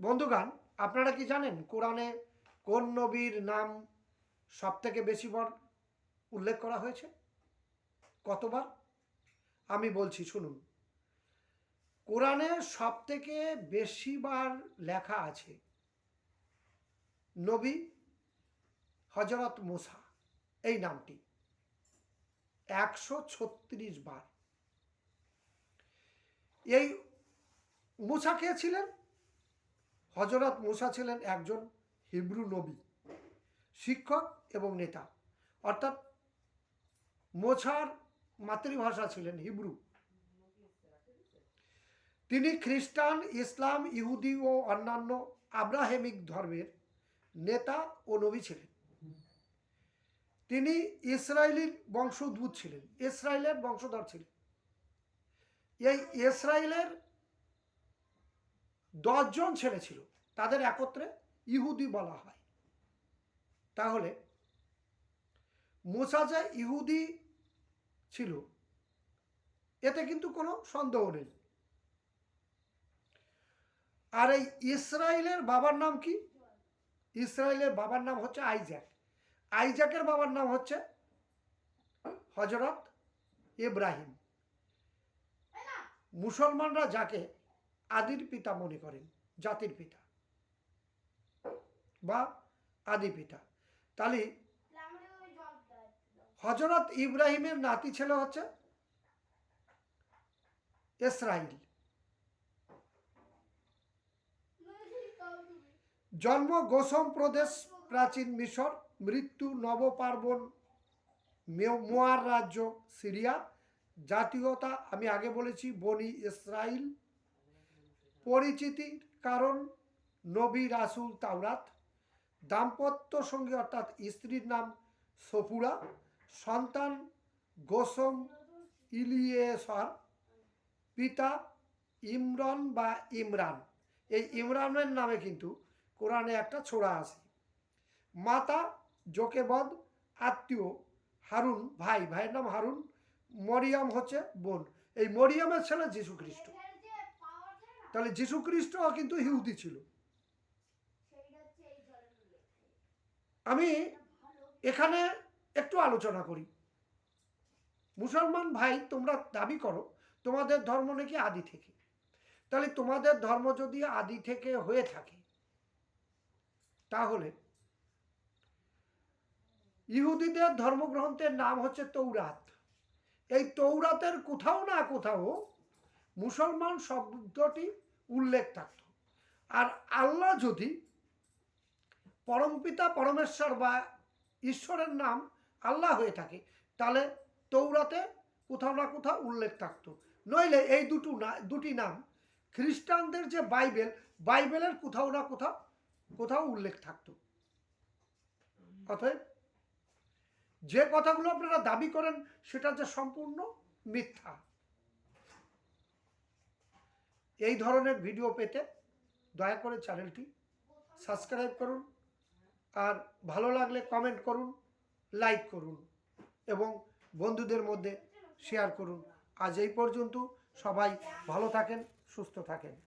বন্ধুগণ, আপনারা কি জানেন কোরআনে কোন নবীর নাম সবথেকে বেশিবার উল্লেখ করা হয়েছে? কতবার? আমি বলছি, শুনুন। কোরআনে সবথেকে বেশিবার লেখা আছে নবী হযরত মুসা, এই নামটি 136 বার। এই মুসা কে ছিলেন? হযরত মুসা ছিলেন একজন হিব্রু নবী, শিক্ষক এবং নেতা। অর্থাৎ মুসার মাতৃভাষা ছিলেন হিব্রু। তিনি খ্রিস্টান, ইসলাম, ইহুদি ও অন্যান্য আব্রাহেমিক ধর্মের নেতা ও নবী ছিলেন। তিনি ইসরায়েলের বংশোদ্ভূত ছিলেন, ইসরায়েলের বংশধর ছিলেন। এই ইসরায়েলের 10 জন ছেলে ছিল, তাদের একত্রে ইহুদি বলা হয়। তাহলে মুসা যে ইহুদি ছিল এতে কিন্তু কোনো সন্দেহ নেই। আর এই ইসরায়েলের বাবার নাম কি? ইসরায়েলের বাবার নাম হচ্ছে আইজাক। আইজাকের বাবার নাম হচ্ছে হযরত ইব্রাহিম। মুসলমানরা যাকে আদির পিতা মনে করেন, জাতির পিতা বা আদি পিতা। তাহলে হযরত ইব্রাহিমের নাতি ছেলে হচ্ছে ইসরাইল। জন্ম গোসম প্রদেশ, প্রাচীন মিশর। মৃত্যু নবপার্বণ, মোয়ার রাজ্য, সিরিয়া। জাতীয়তা আমি আগে বলেছি বনি ইসরাইল। পরিচিতির কারণ নবী, রাসূল, তাওরাত। দাম্পত্য সঙ্গী অর্থাৎ স্ত্রীর নাম সফুরা। সন্তান গোসম, ইলিয়েসর। পিতা ইমরান বা ইমরান। এই ইমরানের নামে কিন্তু কোরআনে একটা ছোড়া আছে। মাতা জোকেবদ। আত্মীয় হারুন, ভাইয়ের নাম হারুন। মরিয়াম হচ্ছে বোন। এই মরিয়ামের ছেলে যীশু খ্রিস্ট। তাহলে যীশু খ্রিস্ট কিন্তু ইহুদি ছিল। আমি এখানে একটু আলোচনা করি। মুসলমান ভাই, তোমরা দাবি করো তোমাদের ধর্ম নাকি আদি থেকে। তাহলে তোমাদের ধর্ম যদি আদি থেকে হয়ে থাকে, তাহলে ইহুদিদের ধর্মগ্রন্থের নাম হচ্ছে তৌরাত। এই তৌরাতের কোথাও না কোথাও মুসলমান শব্দটি উল্লেখ থাকত। আর আল্লাহ যদি পরমপিতা পরমেশ্বর বা ঈশ্বরের নাম আল্লাহ হয়ে থাকে, তাহলে তৌরাতে কোথাও না কোথাও উল্লেখ থাকত। নইলে এই দুটি নাম খ্রিস্টানদের যে বাইবেলের কোথাও না কোথাও উল্লেখ থাকত। অতএব যে কথাগুলো আপনারা দাবি করেন সেটা যে সম্পূর্ণ মিথ্যা। এই ধরনের ভিডিও পেতে দয়া করে চ্যানেলটি সাবস্ক্রাইব করুন, আর ভালো লাগলে কমেন্ট করুন, লাইক করুন এবং বন্ধুদের মধ্যে শেয়ার করুন। আজ এই পর্যন্ত। সবাই ভালো থাকেন, সুস্থ থাকেন।